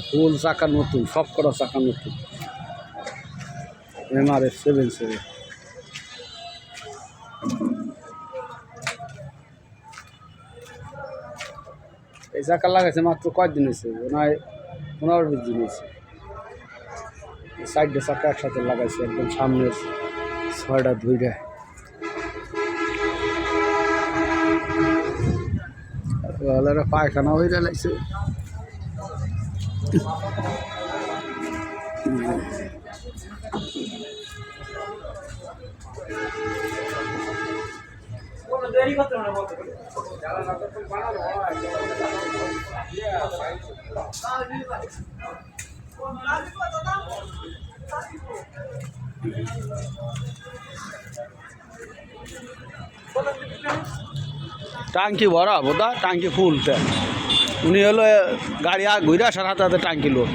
ফুল চাকা নতুন, সব কটা চাকা নতুন। MRF 77 এই চাকা লাগাইছে মাত্র কয়েকদিন হয়েছে, ওনায় 15-20 দিন হয়েছে। সাইডে চাকা একসাথে লাগাইছে, একদম সামনের 6টা ধুইটা। পায়খানা হয়ে লাগছে। টাঙ্কি ভরা বোধা, টাঙ্কি ফুল। উনি হলো গাড়ি ঘুরে আসার হাতে হাতে টাঙ্কি লোড।